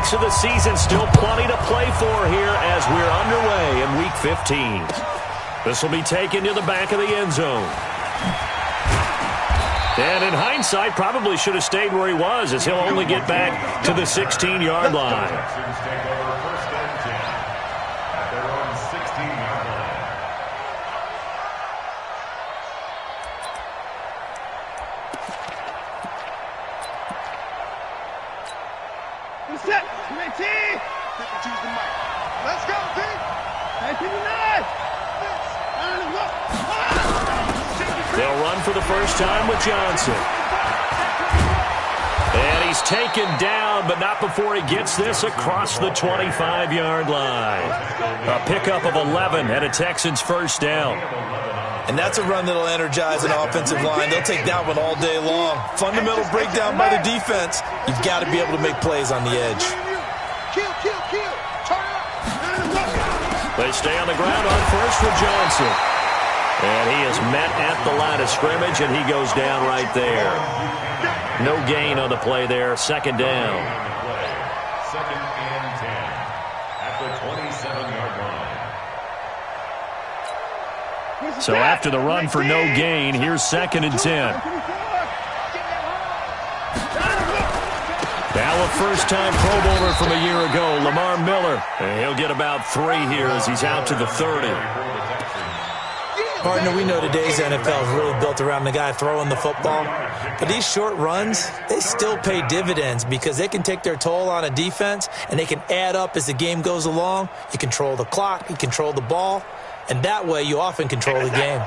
weeks of the season, still plenty to play for here as we're underway in Week 15. This will be taken to the back of the end zone. And in hindsight, probably should have stayed where he was, as he'll only get back to the 16-yard line. They'll run for the first time with Johnson. And he's taken down, but not before he gets this across the 25-yard line. A pickup of 11 and a Texans first down. And that's a run that'll energize an offensive line. They'll take that one all day long. Fundamental breakdown by the defense. You've got to be able to make plays on the edge. They stay on the ground on first with Johnson. And he is met at the line of scrimmage, and he goes down right there. No gain on the play there. Second down. Second and 10 at the 27-yard line. So after the run for no gain, here's second and 10. Now a first-time Pro Bowler from a year ago, Lamar Miller. And he'll get about 3 here as he's out to the 30. Partner, we know today's NFL is really built around the guy throwing the football. But these short runs, they still pay dividends because they can take their toll on a defense, and they can add up as the game goes along. You control the clock, you control the ball, and that way you often control the game.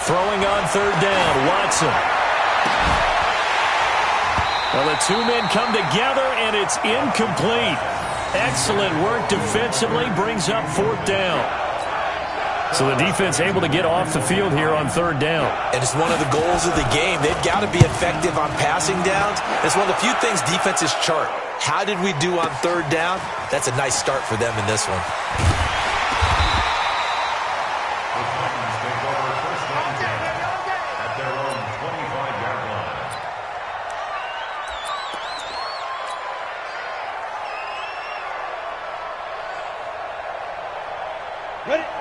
Throwing on third down, Watson. Well, the two men come together, and it's incomplete. Excellent work defensively, brings up fourth down. So the defense able to get off the field here on third down. And it's one of the goals of the game. They've got to be effective on passing downs. It's one of the few things defenses chart. How did we do on third down? That's a nice start for them in this one.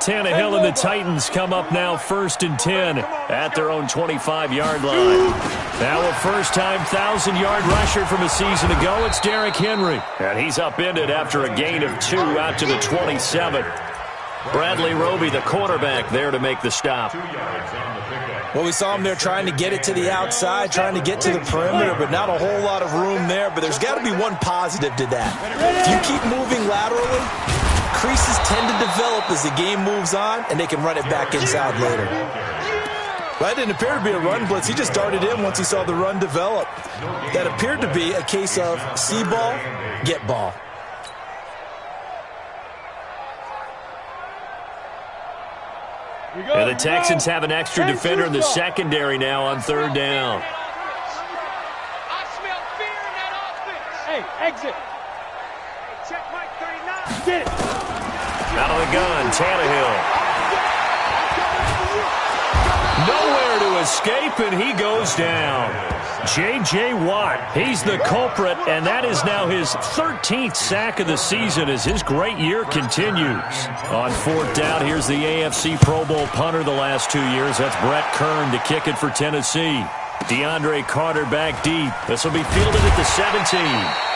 Tannehill and the Titans come up now first and 10 at their own 25-yard line. Now a first-time 1,000-yard rusher from a season ago. It's Derrick Henry. And he's upended after a gain of 2 out to the 27. Bradley Roby, the quarterback, there to make the stop. Well, we saw him there trying to get it to the outside, trying to get to the perimeter, but not a whole lot of room there. But there's got to be one positive to that. If you keep moving laterally, creases tend to develop as the game moves on, and they can run it back inside later. That didn't appear to be a run blitz. He just darted in once he saw the run develop. That appeared to be a case of see ball, get ball. And the Texans have an extra defender in the secondary now on third down. I smell fear in that offense. Hey, exit. Check Mike 39. Get it. Out of the gun, Tannehill. Nowhere to escape, and he goes down. J.J. Watt, he's the culprit, and that is now his 13th sack of the season as his great year continues. On fourth down, here's the AFC Pro Bowl punter the last 2 years. That's Brett Kern to kick it for Tennessee. DeAndre Carter back deep. This will be fielded at the 17.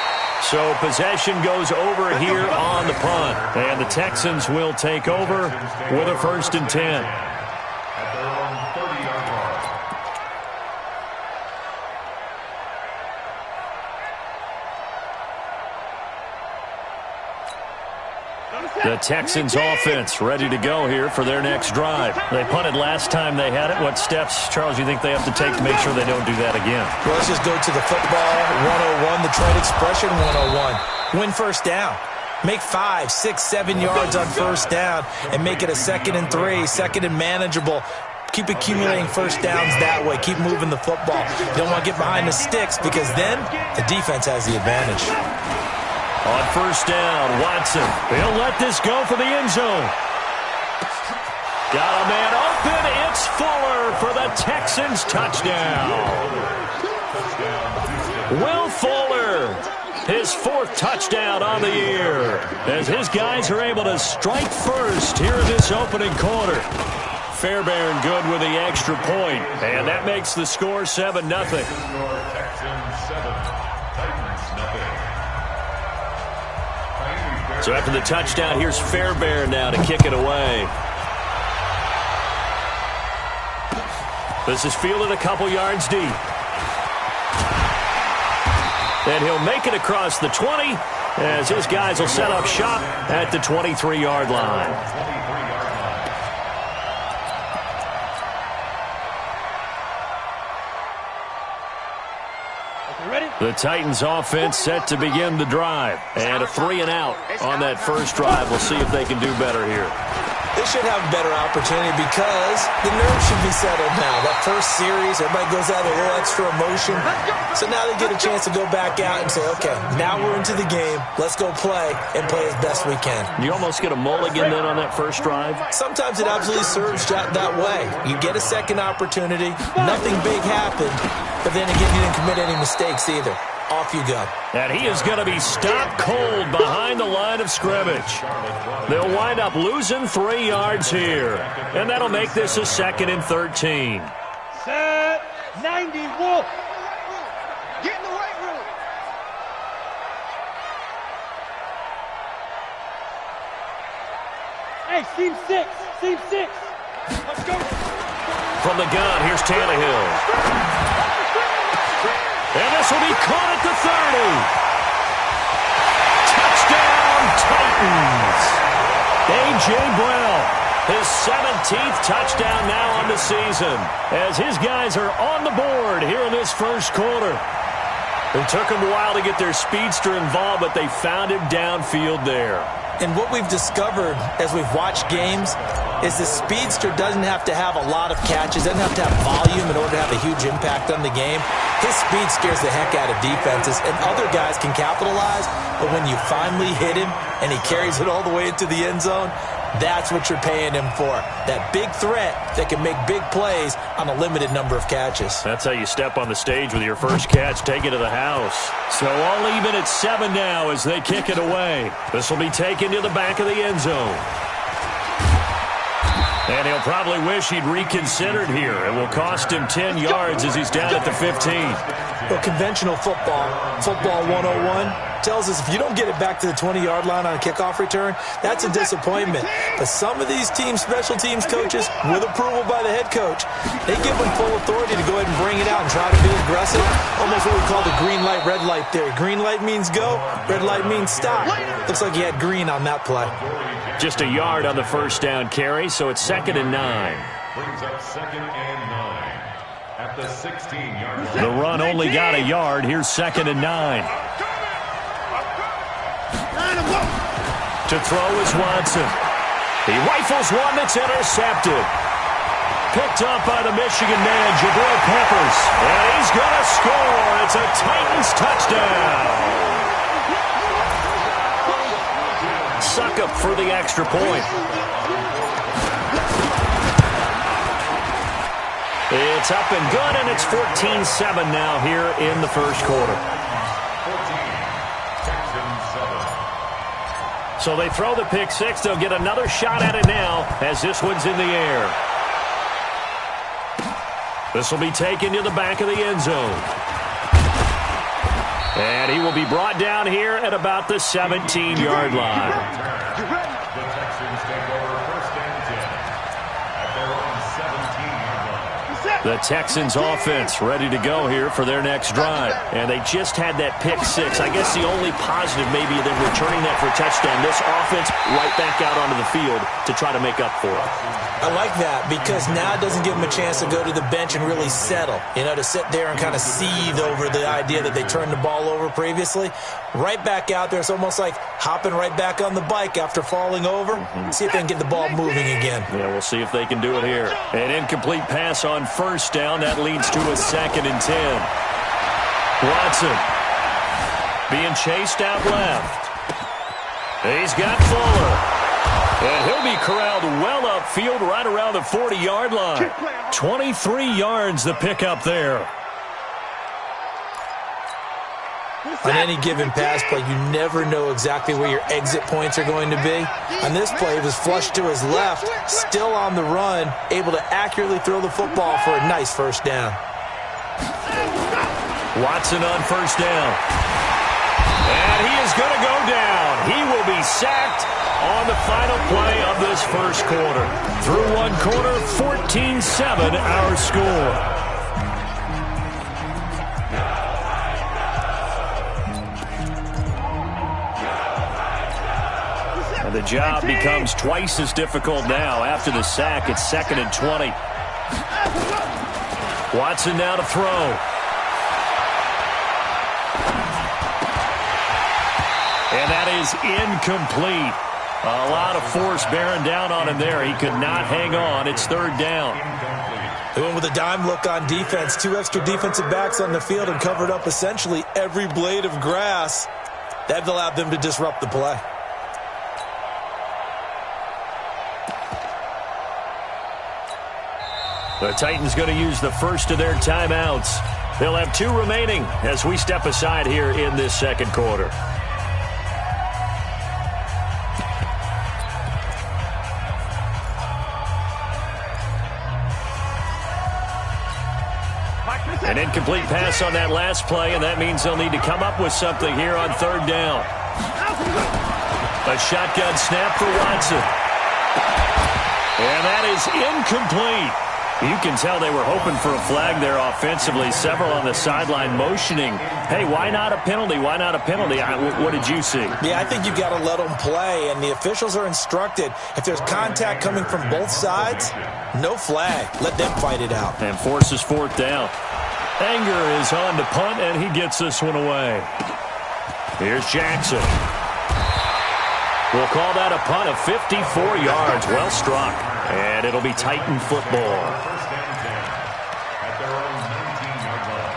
So possession goes over here on the punt. And the Texans will take over with a first and 10. The Texans offense ready to go here for their next drive. They punted last time they had it. What steps, Charles, you think they have to take to make sure they don't do that again? Well, let's just go to the football 101, the trade expression 101. Win first down. Make 5, 6, 7 yards on first down and make it a 2nd and 3, second and manageable. Keep accumulating first downs that way. Keep moving the football. You don't want to get behind the sticks because then the defense has the advantage. On first down, Watson. He'll let this go for the end zone. a Texans touchdown. Will Fuller, his 4th touchdown on the year, as his guys are able to strike first here in this opening quarter. Fairbairn good with the extra point, and that makes the score 7-0. So after the touchdown, here's Fairbairn now to kick it away. This is fielded a couple yards deep. And he'll make it across the 20 as his guys will set up shop at the 23-yard line. The Titans offense set to begin the drive. And a 3-and-out on that first drive. We'll see if they can do better here. They should have a better opportunity because the nerves should be settled now. That first series, everybody goes out with a little extra emotion. So now they get a chance to go back out and say, okay, now we're into the game. Let's go play and play as best we can. You almost get a mulligan then on that first drive? Sometimes it absolutely serves that way. You get a second opportunity. Nothing big happened. But then again, you didn't commit any mistakes either. Off you go. And he is going to be stopped cold behind the line of scrimmage. They'll wind up losing 3 yards here. And that'll make this a 2nd and 13. Set 90 Wolf. Get in the weight room. Hey, seam 6. Seam 6. Let's go. From the gun, here's Tannehill. And this will be caught at the 30. Touchdown, Titans. A.J. Brown, his 17th touchdown now on the season, as his guys are on the board here in this first quarter. It took them a while to get their speedster involved, but they found him downfield there. And what we've discovered as we've watched games is the speedster doesn't have to have a lot of catches, doesn't have to have volume in order to have a huge impact on the game. His speed scares the heck out of defenses, and other guys can capitalize, but when you finally hit him and he carries it all the way into the end zone, that's what you're paying him for. That big threat that can make big plays on a limited number of catches. That's how you step on the stage with your first catch, take it to the house. So all even at 7 now as they kick it away. This will be taken to the back of the end zone. And he'll probably wish he'd reconsidered here. It will cost him 10 yards as he's down at the 15. Well, conventional football 101, tells us if you don't get it back to the 20-yard line on a kickoff return, that's a disappointment. But some of these team special teams coaches, with approval by the head coach, they give them full authority to go ahead and bring it out and try to be aggressive. Almost what we call the green light, red light theory. Green light means go, red light means stop. Looks like he had green on that play. Just a yard on the first down carry, so it's 2nd and 9. Brings up 2nd and 9 at the 16-yard line. The run only got a yard. Here's 2nd and 9. To throw is Watson. He rifles one that's intercepted. Picked up by the Michigan man, Jabril Peppers. And he's going to score. It's a Titans touchdown. Suckup for the extra point. It's up and good, and it's 14-7 now here in the first quarter. 14, so they throw the pick six. They'll get another shot at it now as this one's in the air. This will be taken to the back of the end zone. And he will be brought down here at about the 17-yard line. The Texans take over 1st and 10 at their own 17-yard line. The Texans offense ready to go here for their next drive. And they just had that pick six. I guess the only positive maybe than returning that for a touchdown. This offense right back out onto the field to try to make up for it. I like that because now it doesn't give them a chance to go to the bench and really settle, to sit there and kind of seethe over the idea that they turned the ball over previously. Right back out there, it's almost like hopping right back on the bike after falling over. See if they can get the ball moving again. Yeah, we'll see if they can do it here. An incomplete pass on first down. That leads to a 2nd and 10. Watson being chased out left. He's got Fuller. And he'll be corralled well up upfield right around the 40-yard line. 23 yards the pickup there. On any given pass play, you never know exactly where your exit points are going to be. On this play, he was flushed to his left, still on the run, able to accurately throw the football for a nice first down. Watson on first down. And he is going to go down. He will be sacked on the final play of this first quarter. Through one quarter, 14-7 our score. And the job becomes twice as difficult now. After the sack, it's 2nd and 20. Watson now to throw. And that is incomplete. A lot of force bearing down on him there. He could not hang on. It's 3rd down. They went with a dime look on defense. 2 extra defensive backs on the field and covered up essentially every blade of grass. That allowed them to disrupt the play. The Titans going to use the first of their timeouts. They'll have 2 remaining as we step aside here in this second quarter. An incomplete pass on that last play, and that means they'll need to come up with something here on 3rd down. A shotgun snap for Watson. And that is incomplete. You can tell they were hoping for a flag there offensively. Several on the sideline motioning, hey, why not a penalty? Why not a penalty? What did you see? Yeah, I think you've got to let them play, and the officials are instructed. If there's contact coming from both sides, no flag. Let them fight it out. And forces 4th down. Anger is on to punt, and he gets this one away. Here's Jackson. We'll call that a punt of 54 yards. Well struck. And it'll be Titan football. First and 10 at their own 19-yard line.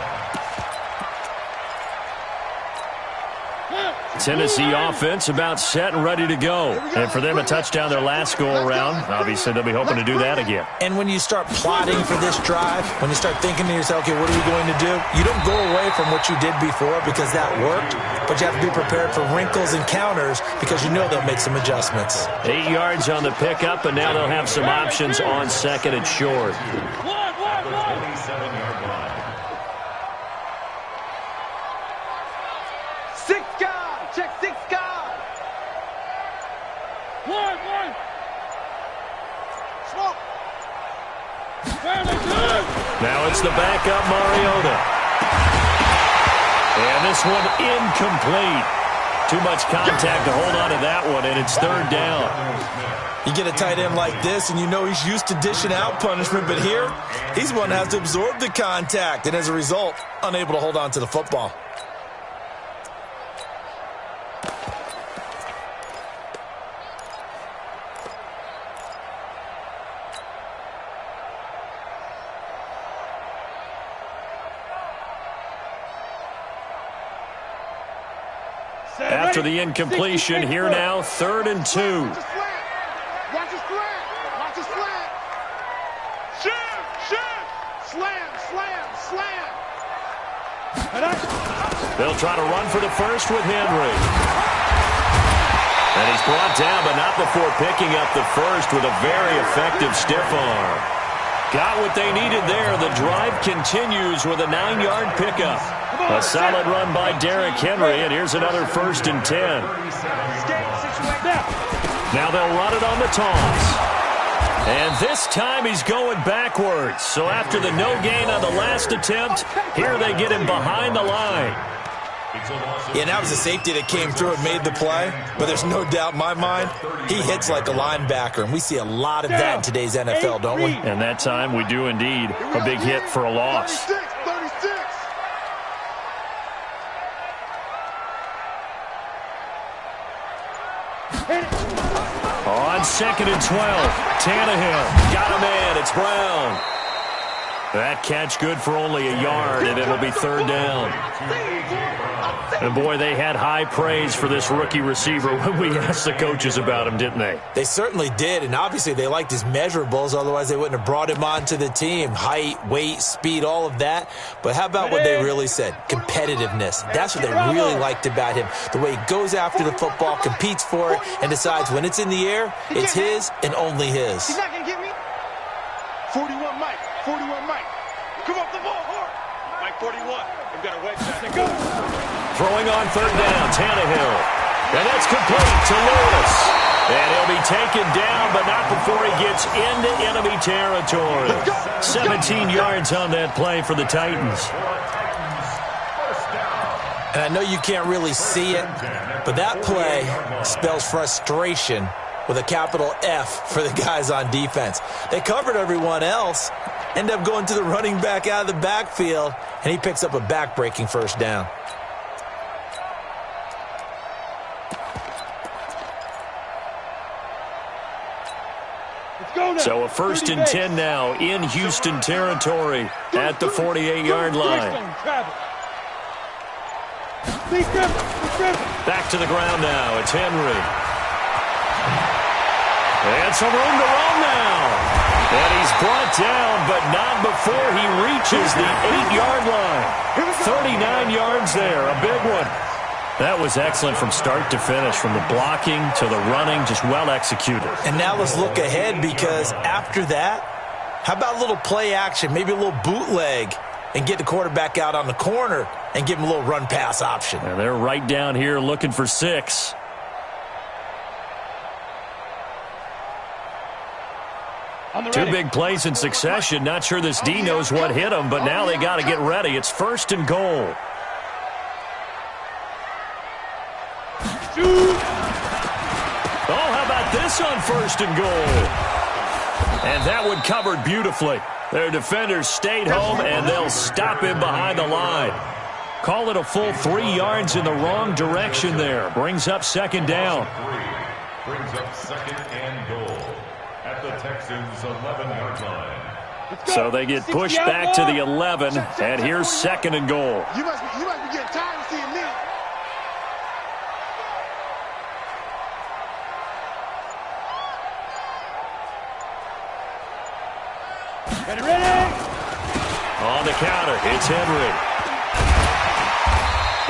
Tennessee offense about set and ready to go. And for them, a touchdown their last go-around. Obviously, they'll be hoping to do that again. And when you start plotting for this drive, when you start thinking to yourself, okay, what are we going to do? You don't go away from what you did before because that worked, but you have to be prepared for wrinkles and counters because you know they'll make some adjustments. 8 yards on the pickup, and now they'll have some options on 2nd and short. 27-yard line. 6 guard. Check 6 guard. One. Smoke. Now it's the backup Mariota. And this one incomplete. Too much contact to hold on to that one, and it's 3rd down. You get a tight end like this, and you know he's used to dishing out punishment, but here, he's one that has to absorb the contact, and as a result, unable to hold on to the football. After the incompletion, here now, 3rd and 2. Watch his slant. Watch his slant. Shoot. Slam. They'll try to run for the first with Henry. And he's brought down, but not before picking up the first with a very effective stiff arm. Got what they needed there. The drive continues with a 9-yard pickup. A solid run by Derrick Henry, and here's another 1st and 10. Now they'll run it on the toss. And this time he's going backwards. So after the no gain on the last attempt, here they get him behind the line. Yeah, that was a safety that came through and made the play, but there's no doubt in my mind, he hits like a linebacker, and we see a lot of that in today's NFL, don't we? And that time we do indeed. A big hit for a loss. 36. On 2nd and 12, Tannehill got him in. It's Brown. That catch good for only a yard, and it'll be third down. And, boy, they had high praise for this rookie receiver when we asked the coaches about him, didn't they? They certainly did, and obviously they liked his measurables. Otherwise, they wouldn't have brought him onto the team. Height, weight, speed, all of that. But how about what they really said? Competitiveness. That's what they really liked about him. The way he goes after the football, competes for it, and decides when it's in the air, it's his and only his. He's not going to get me. 41 Mike. 41 Mike. Come off the ball hard. Mike 41. We've got a wedge back. Go. Throwing on third down, Tannehill. And that's complete to Lewis. And he'll be taken down, but not before he gets into enemy territory. 17 yards on that play for the Titans. And I know you can't really see it, but that play spells frustration with a capital F for the guys on defense. They covered everyone else, end up going to the running back out of the backfield, and he picks up a back-breaking first down. So a 1st and 10 now in Houston territory at the 48-yard line. Back to the ground now. It's Henry. And some room to run now. And he's brought down, but not before he reaches the 8-yard line. 39 yards there, a big one. That was excellent from start to finish, from the blocking to the running, just well executed. And now let's look ahead, because after that, how about a little play action, maybe a little bootleg, and get the quarterback out on the corner and give him a little run-pass option. And they're right down here looking for 6. Two big plays in succession. Not sure this D knows what hit him, but now they got to get ready. It's 1st and goal. Oh, how about this on 1st and goal? And that one covered beautifully. Their defenders stayed home, and they'll stop him behind the line. Call it a full 3 yards in the wrong direction there. Brings up 2nd down. Brings up 2nd and goal at the Texans' 11-yard line. So they get pushed back to the 11, and here's 2nd and goal. You must be getting tired of seeing me. Ready? On the counter, it's Henry.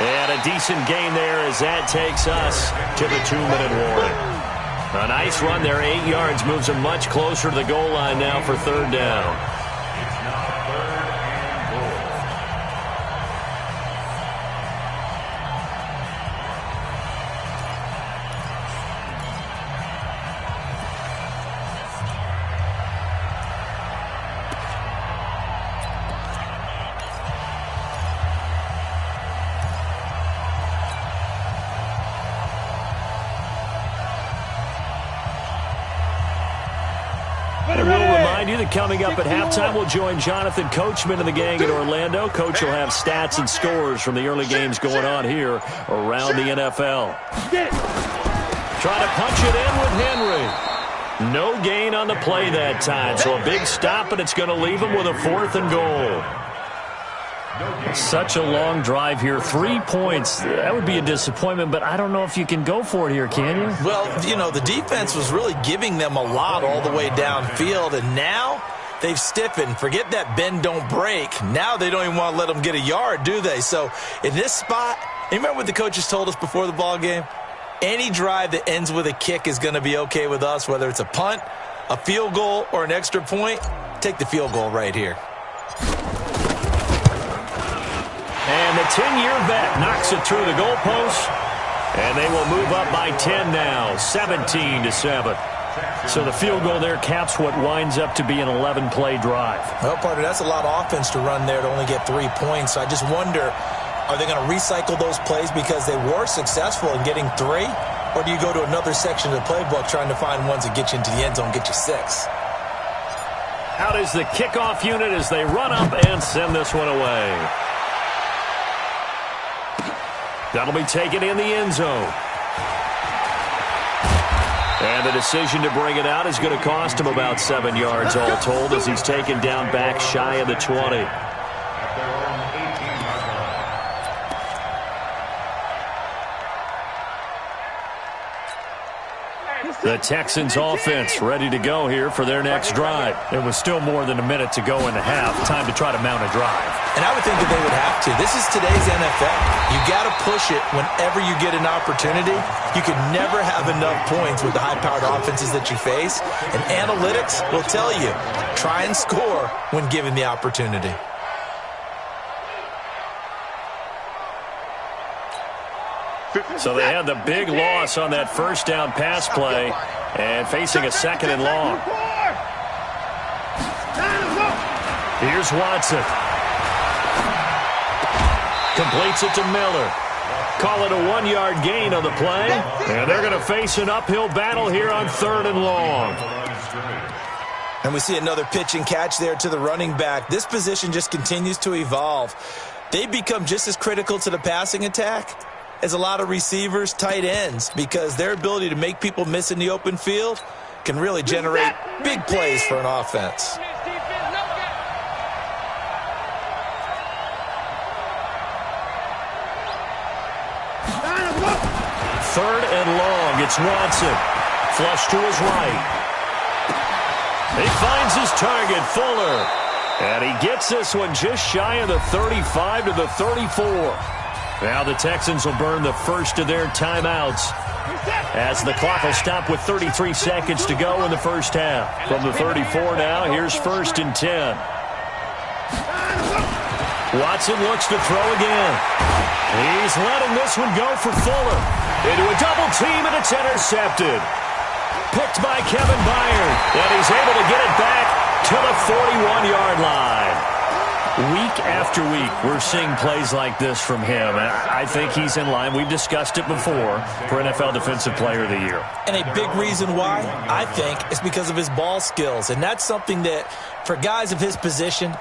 And a decent gain there as that takes us to the 2-minute warning. A nice run there, 8 yards, moves them much closer to the goal line now for 3rd down. It's now 3rd and goal. And we'll remind you that coming up at halftime, we'll join Jonathan Coachman and the gang in Orlando. Coach will have stats and scores from the early games going on here around the NFL. Trying to punch it in with Henry. No gain on the play that time, so a big stop, and it's going to leave him with a 4th and goal. Such a long drive here. 3 points. That would be a disappointment, but I don't know if you can go for it here, can you? Well, you know, the defense was really giving them a lot all the way downfield, and now they've stiffened. Forget that bend, don't break. Now they don't even want to let them get a yard, do they? So in this spot, you remember what the coaches told us before the ball game? Any drive that ends with a kick is going to be okay with us, whether it's a punt, a field goal, or an extra point. Take the field goal right here. And the 10-year vet knocks it through the goalpost. And they will move up by 10 now, 17-7. So the field goal there caps what winds up to be an 11-play drive. Well, partner, that's a lot of offense to run there to only get 3 points. I just wonder, are they going to recycle those plays because they were successful in getting 3? Or do you go to another section of the playbook trying to find ones that get you into the end zone, get you 6? Out is the kickoff unit as they run up and send this one away. That'll be taken in the end zone. And the decision to bring it out is going to cost him about 7 yards all told as he's taken down back shy of the 20. The Texans offense ready to go here for their next drive. There was still more than a minute to go in the half. Time to try to mount a drive. And I would think that they would have to. This is today's NFL. You got to push it whenever you get an opportunity. You can never have enough points with the high-powered offenses that you face. And analytics will tell you, try and score when given the opportunity. So they had the big loss on that first down pass play and facing a second and long. Here's Watson. Completes it to Miller. Call it a 1-yard gain on the play. And they're going to face an uphill battle here on 3rd and long. And we see another pitch and catch there to the running back. This position just continues to evolve. They become just as critical to the passing attack as a lot of receivers, tight ends, because their ability to make people miss in the open field can really generate big plays for an offense. Third and long. It's Watson. Flush to his right. He finds his target, Fuller. And he gets this one just shy of the 35 to the 34. Now the Texans will burn the first of their timeouts as the clock will stop with 33 seconds to go in the first half. From the 34 now, here's 1st and 10. Watson looks to throw again. He's letting this one go for Fuller. Into a double team, and it's intercepted. Picked by Kevin Byard, and he's able to get it back to the 41-yard line. Week after week, we're seeing plays like this from him. I think he's in line. We've discussed it before for NFL Defensive Player of the Year. And a big reason why, I think, is because of his ball skills. And that's something that, for guys of his position,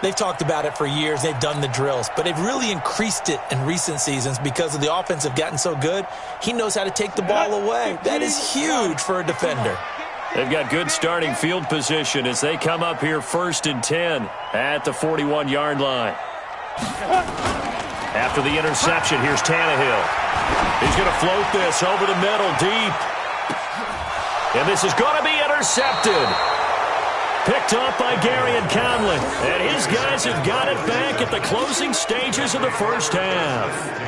they've talked about it for years. They've done the drills. But they've really increased it in recent seasons because of the offense have gotten so good. He knows how to take the ball away. That is huge for a defender. They've got good starting field position as they come up here 1st and 10 at the 41-yard line. After the interception, here's Tannehill. He's going to float this over the middle deep. And this is going to be intercepted. Picked up by Gary and Conley. And his guys have got it back at the closing stages of the first half.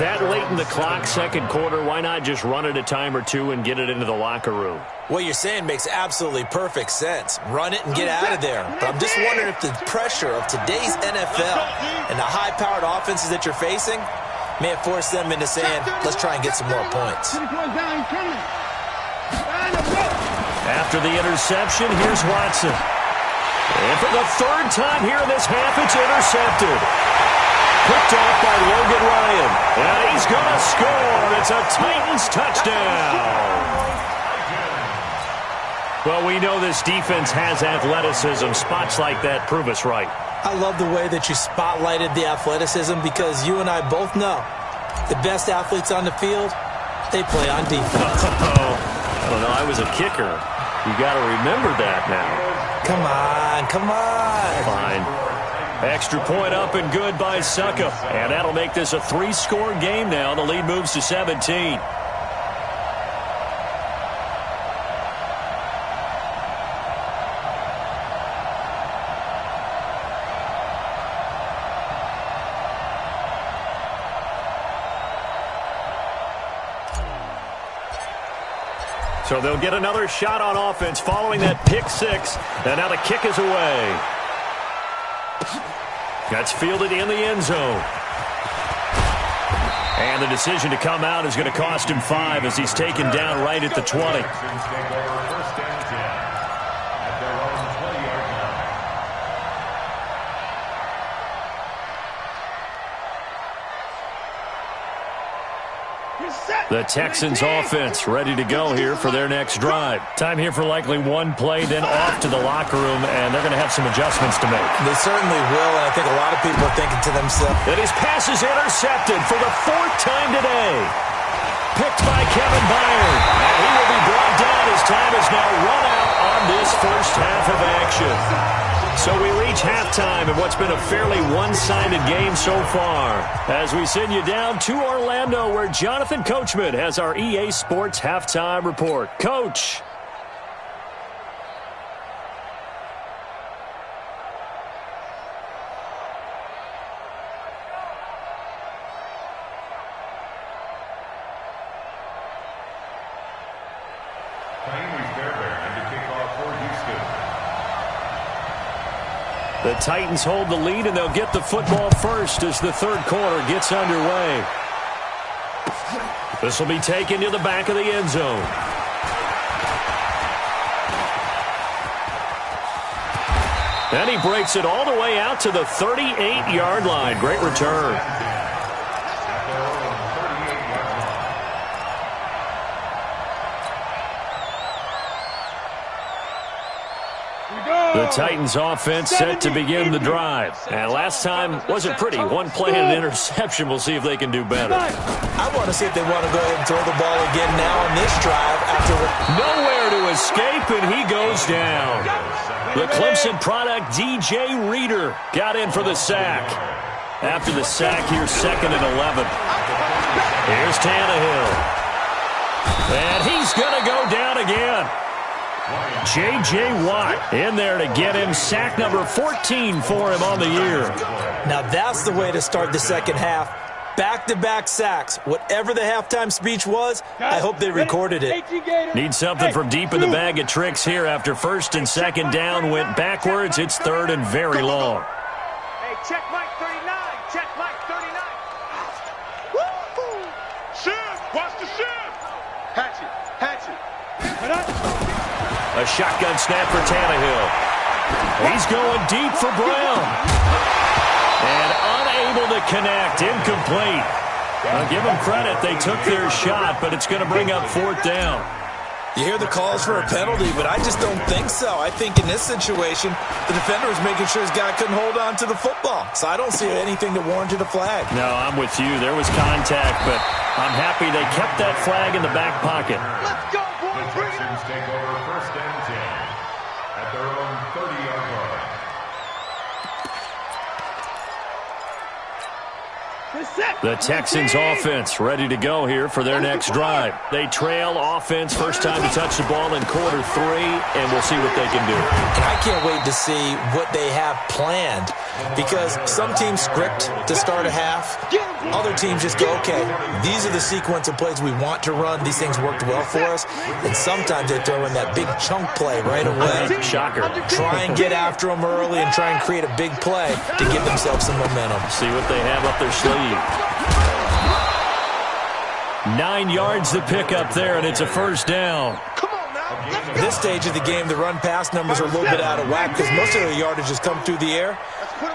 That late in the clock, second quarter, why not just run it a time or two and get it into the locker room? What you're saying makes absolutely perfect sense. Run it and get out of there. But I'm just wondering if the pressure of today's NFL and the high-powered offenses that you're facing may have forced them into saying, let's try and get some more points. After the interception, here's Watson. And for the 3rd time here in this half, it's intercepted. Picked off by Logan Ryan. And he's going to score. It's a Titans touchdown. Well, we know this defense has athleticism. Spots like that prove us right. I love the way that you spotlighted the athleticism because you and I both know the best athletes on the field, they play on defense. I don't know. I was a kicker. You got to remember that now. Come on. Fine. Extra point up and good by Suckup. And that'll make this a 3-score game now. The lead moves to 17. So they'll get another shot on offense following that pick six. And now the kick is away. That's fielded in the end zone. And the decision to come out is going to cost him 5 as he's taken down right at the 20. The Texans offense ready to go here for their next drive. Time here for likely one play, then off to the locker room, and they're going to have some adjustments to make. They certainly will, and I think a lot of people are thinking to themselves. And his pass is intercepted for the 4th time today. Picked by Kevin Byard, and he will be brought it down as time is now run out on this first half of action. So we reach halftime in what's been a fairly one-sided game so far. As we send you down to Orlando, where Jonathan Coachman has our EA Sports Halftime Report. Coach. The Titans hold the lead, and they'll get the football first as the third quarter gets underway. This will be taken to the back of the end zone. And he breaks it all the way out to the 38-yard line. Great return. The Titans offense set to begin the drive. And last time wasn't pretty. One play and an interception. We'll see if they can do better. I want to see if they want to go ahead and throw the ball again now on this drive after nowhere to escape, and he goes down. The Clemson product, DJ Reader, got in for the sack. After the sack, here's 2nd and 11. Here's Tannehill. And he's going to go down again. J.J. Watt in there to get him sack number 14 for him on the year. Now that's the way to start the second half. Back-to-back sacks. Whatever the halftime speech was, I hope they recorded it. Need something from deep in the bag of tricks here after 1st and 2nd down went backwards. It's 3rd and very long. Hey, check Mike 39. Check Mike 39. Woo! Shift. Watch the shift. Hatchet. A shotgun snap for Tannehill. He's going deep for Brown. And unable to connect. Incomplete. I'll give them credit. They took their shot, but it's going to bring up 4th down. You hear the calls for a penalty, but I just don't think so. I think in this situation, the defender was making sure his guy couldn't hold on to the football. So I don't see anything that warranted a flag. No, I'm with you. There was contact, but I'm happy they kept that flag in the back pocket. Let's go, boys. The Texans take over 1st and 10 at their own 30-yard line. The Texans offense ready to go here for their next drive. They trail offense, first time to touch the ball in quarter 3, and we'll see what they can do. And I can't wait to see what they have planned, because some teams script to start a half. Other teams just go, okay, these are the sequence of plays we want to run. These things worked well for us. And sometimes they throw in that big chunk play right away. Shocker. Try and get after them early and try and create a big play to give themselves some momentum. See what they have up their sleeve. 9 yards to pick up there, and it's a 1st down. At this stage of the game, the run-pass numbers are a little bit out of whack because most of their yardage has come through the air.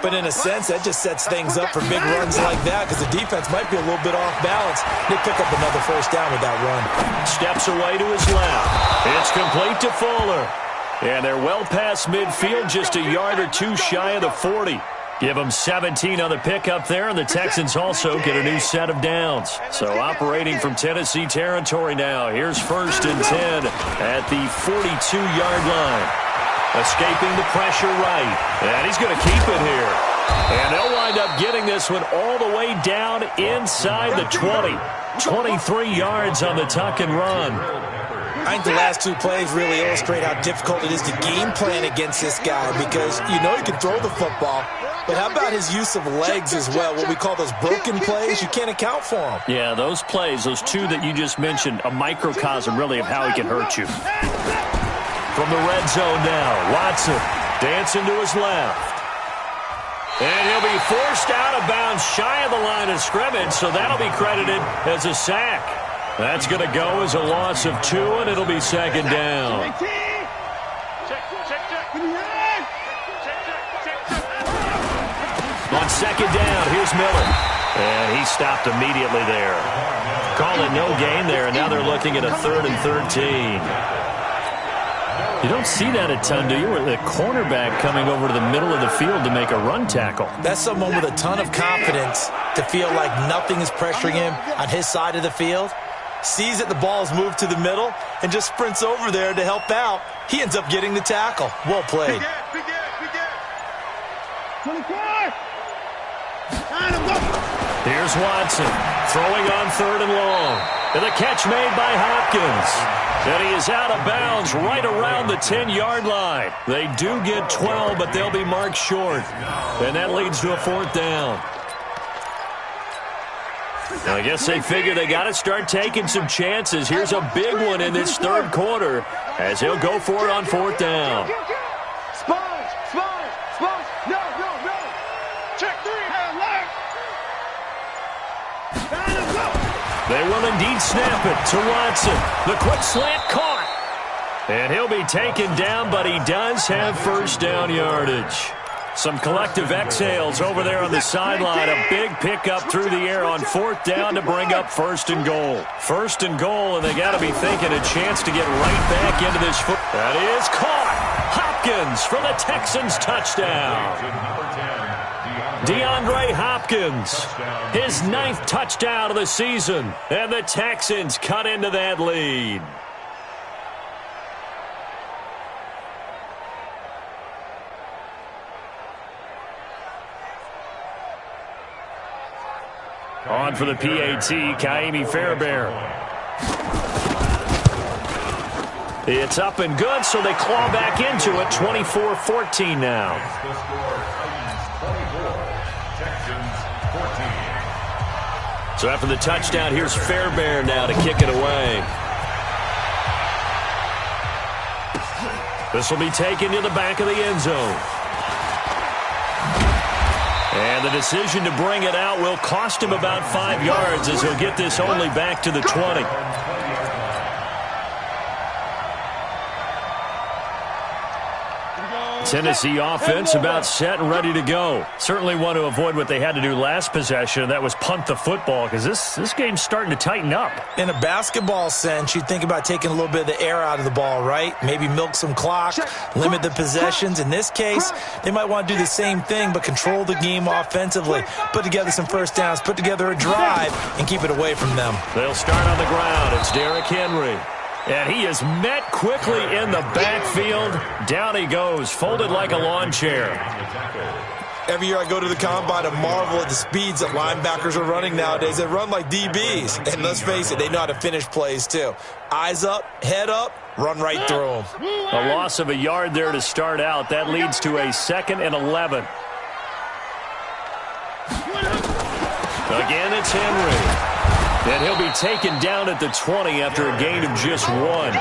But in a sense, that just sets things up for big runs like that because the defense might be a little bit off balance. They pick up another 1st down with that run. Steps away to his left. It's complete to Fuller. And they're well past midfield, just a yard or 2 shy of the 40. Give them 17 on the pickup there, and the Texans also get a new set of downs. So operating from Tennessee territory now. Here's 1st and 10 at the 42-yard line. Escaping the pressure right. And he's going to keep it here. And they'll wind up getting this one all the way down inside the 20. 23 yards on the tuck and run. I think the last 2 plays really illustrate how difficult it is to game plan against this guy because you know he can throw the football. But how about his use of legs as well? What we call those broken plays, you can't account for them. Yeah, those plays, those 2 that you just mentioned, a microcosm really of how he can hurt you. From the red zone now, Watson dancing to his left. And he'll be forced out of bounds shy of the line of scrimmage, so that'll be credited as a sack. That's going to go as a loss of 2, and it'll be 2nd down. On 2nd down, here's Miller. And he stopped immediately there. Calling no gain there, and now they're looking at a 3rd and 13. You don't see that a ton, do you? Where the cornerback coming over to the middle of the field to make a run tackle. That's someone with a ton of confidence to feel like nothing is pressuring him on his side of the field. sees that the ball's moved to the middle, and just sprints over there to help out. He ends up getting the tackle. Well played. 24! Here's Watson, throwing on 3rd and long. And the catch made by Hopkins. And he is out of bounds right around the 10-yard line. They do get 12, but they'll be marked short. And that leads to a 4th down. I guess they figure they got to start taking some chances. Here's a big one in this 3rd quarter as he'll go for it on 4th down. Sponge! No! Check 3! They will indeed snap it to Watson. The quick slant caught. And he'll be taken down, but he does have 1st down yardage. Some collective exhales over there on the sideline. A big pickup through the air on 4th down to bring up 1st and goal. 1st and goal, and they got to be thinking a chance to get right back into this foot. That is caught. Hopkins for the Texans touchdown. DeAndre Hopkins, his 9th touchdown of the season, and the Texans cut into that lead. On for the PAT, Mikeyy Fairbairn. It's up and good, so they claw back into it, 24-14 now. So after the touchdown, here's Fairbairn now to kick it away. This will be taken to the back of the end zone. And the decision to bring it out will cost him about 5 yards as he'll get this only back to the 20. Tennessee offense about set and ready to go. Certainly want to avoid what they had to do last possession. That was punt the football, because this game's starting to tighten up. In a basketball sense, you think about taking a little bit of the air out of the ball, right? Maybe milk some clock, limit the possessions. In this case, they might want to do the same thing, but control the game offensively. Put together some 1st downs, put together a drive, and keep it away from them. They'll start on the ground. It's Derrick Henry. And he is met quickly in the backfield. Down he goes, folded like a lawn chair. Every year I go to the combine and marvel at the speeds that linebackers are running nowadays. They run like DBs. And let's face it, they know how to finish plays too. Eyes up, head up, run right through them. A loss of a yard there to start out. That leads to a 2nd and 11. Again, it's Henry. And he'll be taken down at the 20 after a gain of just 1.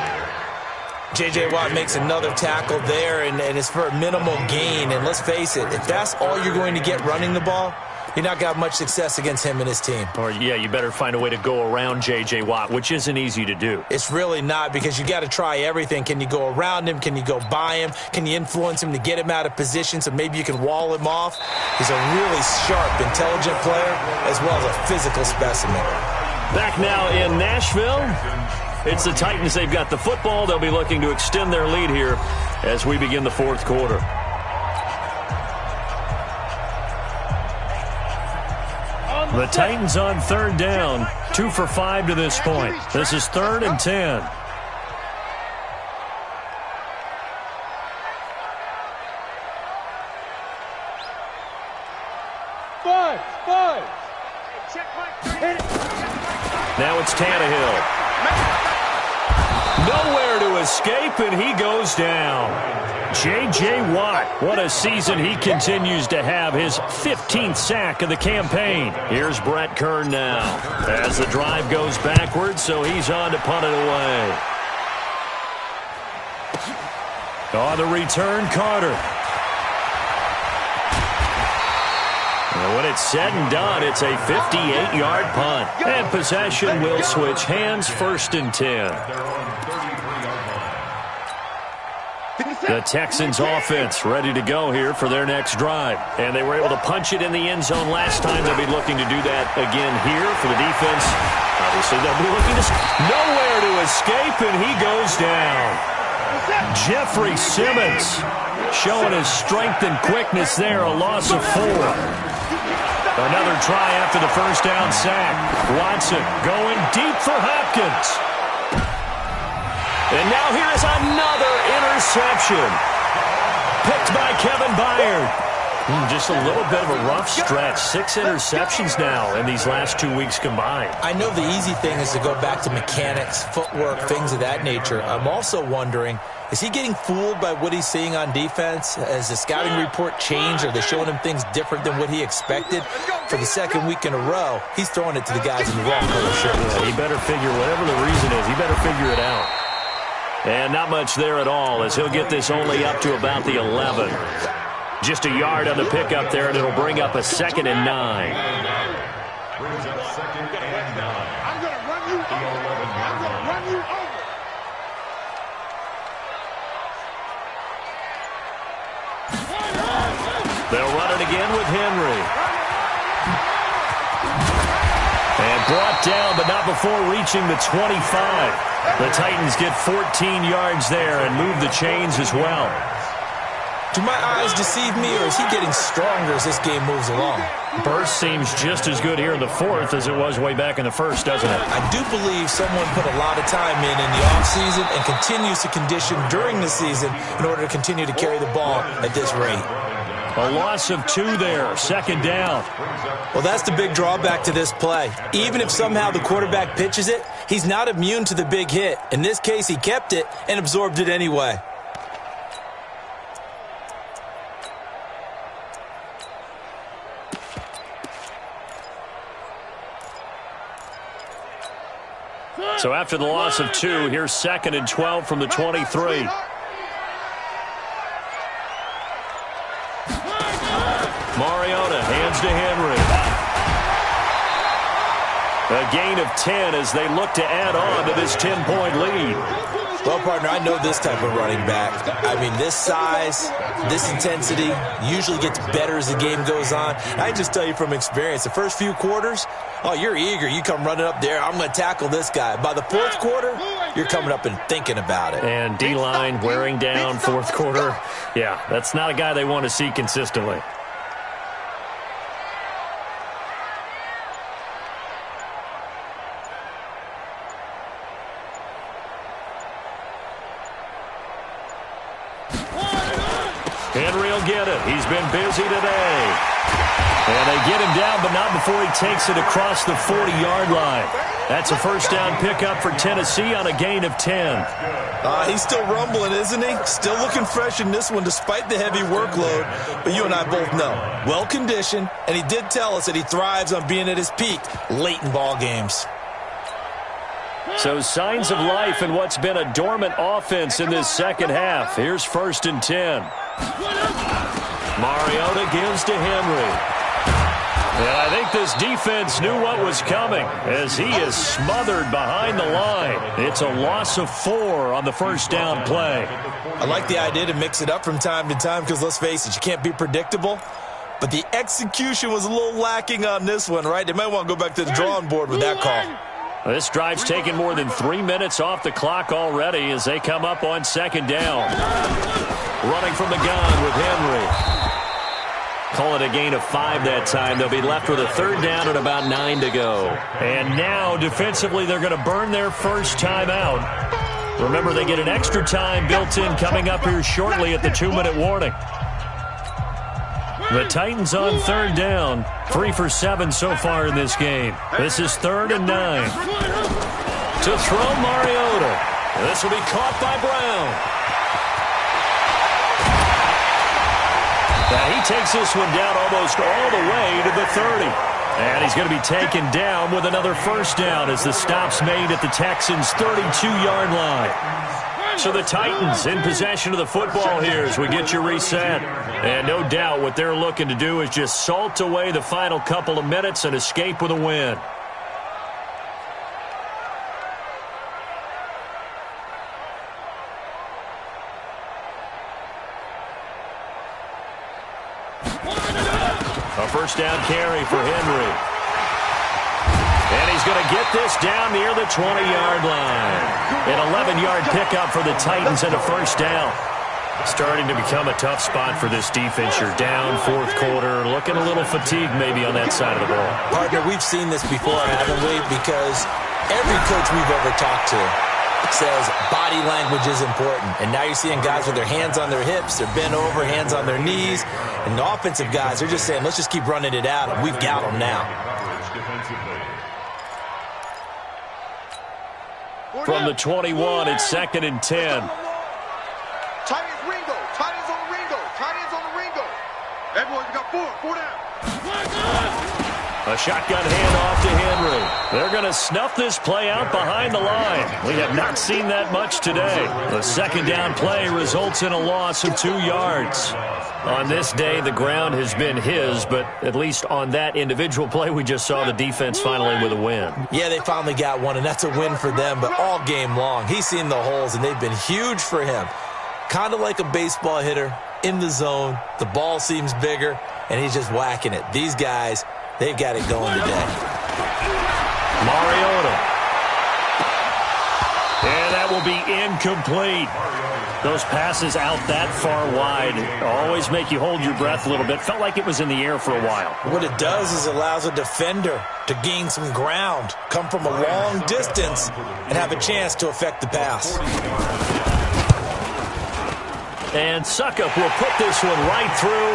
J.J. Watt makes another tackle there, and it's for a minimal gain. And let's face it, if that's all you're going to get running the ball, you're not going to have much success against him and his team. Or, yeah, you better find a way to go around J.J. Watt, which isn't easy to do. It's really not, because you got to try everything. Can you go around him? Can you go by him? Can you influence him to get him out of position so maybe you can wall him off? He's a really sharp, intelligent player as well as a physical specimen. Back now in Nashville, it's the Titans. They've got the football. They'll be looking to extend their lead here as we begin the 4th quarter. The Titans on 3rd down, 2 for 5 to this point. This is 3rd and 10. Five. Now it's Tannehill. Nowhere to escape, and he goes down. J.J. Watt, what a season he continues to have, his 15th sack of the campaign. Here's Brett Kern now as the drive goes backwards, so he's on to punt it away. On the return, Carter. And when it's said and done, it's a 58-yard punt. And possession will switch hands, 1st and 10. The Texans offense ready to go here for their next drive. And they were able to punch it in the end zone last time. They'll be looking to do that again here for the defense. Obviously, they'll be looking to nowhere to escape, and he goes down. Jeffrey Simmons showing his strength and quickness there, a loss of 4. Another try after the first down sack. Watson going deep for Hopkins. And now here is another interception. Picked by Kevin Byard. Just a little bit of a rough stretch. 6 interceptions now in these last 2 weeks combined. I know the easy thing is to go back to mechanics, footwork, things of that nature. I'm also wondering, is he getting fooled by what he's seeing on defense? Has the scouting report changed? Are they showing him things different than what he expected? For the second week in a row, he's throwing it to the guys in the wrong color shirts. Yeah, he better figure, whatever the reason is, he better figure it out. And not much there at all, as he'll get this only up to about the 11. Just a yard on the pickup there, and it'll bring up a 2nd and 9. Brings up 2nd and 9. I'm going to run you over. I'm going to run you over. They'll run it again with Henry. And brought down, but not before reaching the 25. The Titans get 14 yards there and move the chains as well. Do my eyes deceive me, or is he getting stronger as this game moves along? Burst seems just as good here in the 4th as it was way back in the 1st, doesn't it? I do believe someone put a lot of time in the offseason and continues to condition during the season in order to continue to carry the ball at this rate. A loss of 2 there, 2nd down. Well, that's the big drawback to this play. Even if somehow the quarterback pitches it, he's not immune to the big hit. In this case, he kept it and absorbed it anyway. So after the loss of 2, here's 2nd and 12 from the 23. Mariota hands to Henry. A gain of 10 as they look to add on to this 10-point lead. Well, partner, I know this type of running back. I mean, this size, this intensity usually gets better as the game goes on. I just tell you from experience, the first few quarters, oh, you're eager. You come running up there, I'm going to tackle this guy. By the 4th quarter, you're coming up and thinking about it. And D-line wearing down 4th quarter. Yeah, that's not a guy they want to see consistently. Henry will get it. He's been busy today. And they get him down, but not before he takes it across the 40-yard line. That's a first down pickup for Tennessee on a gain of 10. He's still rumbling, isn't he? Still looking fresh in this one despite the heavy workload. But you and I both know, well-conditioned, and he did tell us that he thrives on being at his peak late in ball games. So signs of life in what's been a dormant offense in this second half. Here's 1st and 10. Mariota gives to Henry. And I think this defense knew what was coming as he is smothered behind the line. It's a loss of 4 on the first down play. I like the idea to mix it up from time to time because, let's face it, you can't be predictable. But the execution was a little lacking on this one, right? They might want to go back to the drawing board with that call. This drive's taken more than 3 minutes off the clock already as they come up on 2nd down. Running from the gun with Henry. Call it a gain of 5 that time. They'll be left with a 3rd down and about 9 to go. And now, defensively, they're going to burn their first timeout. Remember, they get an extra time built in coming up here shortly at the 2-minute warning. The Titans on 3rd down. 3 for 7 so far in this game. This is 3rd and 9. To throw Mariota. This will be caught by Brown. Now he takes this one down almost all the way to the 30. And he's going to be taken down with another first down as the stop's made at the Texans' 32-yard line. So the Titans in possession of the football here as we get you reset. And no doubt what they're looking to do is just salt away the final couple of minutes and escape with a win. A first down carry for Henry. And he's going to get this down near the 20-yard line. An 11-yard pickup for the Titans and a first down. Starting to become a tough spot for this defense. You're down fourth quarter, looking a little fatigued maybe on that side of the ball. Partner, we've seen this before, haven't we? Because every coach we've ever talked to says body language is important. And now you're seeing guys with their hands on their hips, they're bent over, hands on their knees. And the offensive guys, they're just saying, let's just keep running it out, and we've got them now. From the 21, it's 2nd and 10. Tight ends Ringo. Tight ends on the Ringo. Tight ends on the Ringo. Everyone, you got four down. A shotgun handoff to Henry. They're going to snuff this play out behind the line. We have not seen that much today. The second down play results in a loss of 2 yards. On this day, the ground has been his, but at least on that individual play, we just saw the defense finally with a win. Yeah, they finally got one, and that's a win for them, but all game long, he's seen the holes, and they've been huge for him. Kind of like a baseball hitter in the zone. The ball seems bigger, and he's just whacking it. These guys, they've got it going today. Mariota. And that will be incomplete. Those passes out that far wide always make you hold your breath a little bit. Felt like it was in the air for a while. What it does is allows a defender to gain some ground, come from a long distance, and have a chance to affect the pass. And Suckup will put this one right through,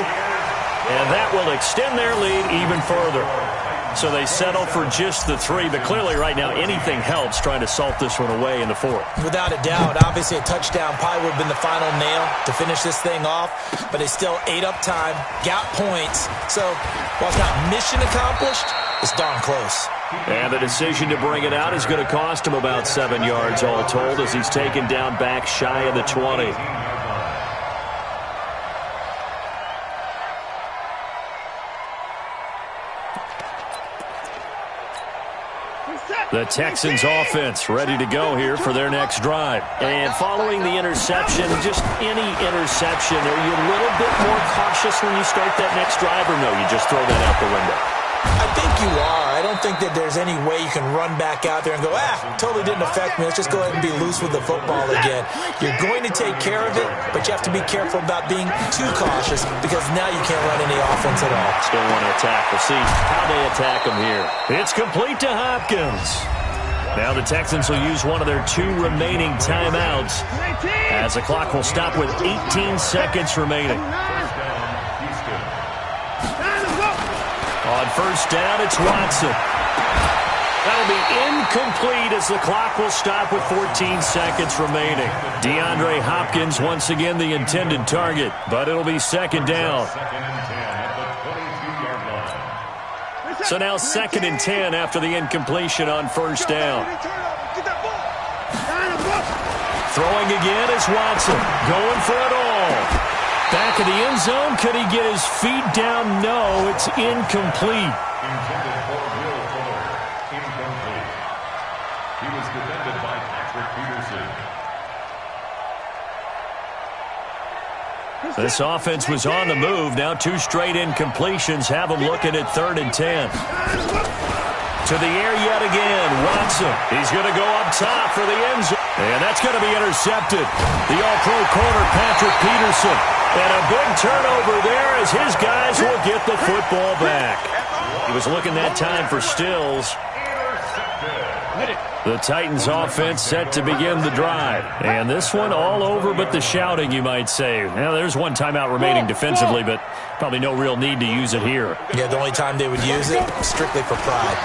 and that will extend their lead even further. So they settle for just the 3, but clearly right now anything helps trying to salt this one away in the 4th. Without a doubt, obviously a touchdown probably would have been the final nail to finish this thing off, but they still ate up time, got points. So while it's not mission accomplished, it's darn close. And the decision to bring it out is going to cost him about 7 yards all told as he's taken down back shy of the 20. The Texans offense ready to go here for their next drive. And following the interception, just any interception, are you a little bit more cautious when you start that next drive, or no, you just throw that out the window? I think you are. I don't think that there's any way you can run back out there and go, totally didn't affect me. Let's just go ahead and be loose with the football again. You're going to take care of it, but you have to be careful about being too cautious because now you can't run any offense at all. Still want to attack. We'll see how they attack them here. It's complete to Hopkins. Now the Texans will use one of their 2 remaining timeouts as the clock will stop with 18 seconds remaining. On first down, it's Watson. That'll be incomplete as the clock will stop with 14 seconds remaining. DeAndre Hopkins once again the intended target, but it'll be second down. So now 2nd and 10 after the incompletion on first down. Throwing again is Watson. Going for it all. Back of the end zone. Could he get his feet down? No, it's incomplete. Intended for Will Fuller. Incomplete. He was defended by Patrick Peterson. This offense was on the move. Now 2 straight incompletions have them looking at 3rd and 10. To the air yet again. Watson. He's going to go up top for the end zone. And that's going to be intercepted. The all-pro corner, Patrick Peterson. And a big turnover there as his guys will get the football back. He was looking that time for Stills. The Titans offense set to begin the drive. And this one all over but the shouting, you might say. Now, there's one timeout remaining defensively, but probably no real need to use it here. Yeah, the only time they would use it, strictly for pride.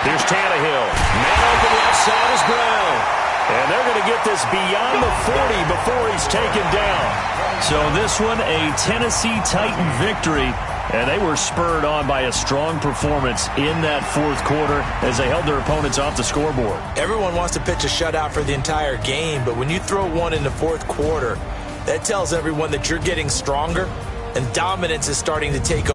Here's Tannehill. Man open left side is Brown. And they're going to get this beyond the 40 before he's taken down. So this one, a Tennessee Titan victory. And they were spurred on by a strong performance in that 4th quarter as they held their opponents off the scoreboard. Everyone wants to pitch a shutout for the entire game, but when you throw one in the 4th quarter, that tells everyone that you're getting stronger and dominance is starting to take over.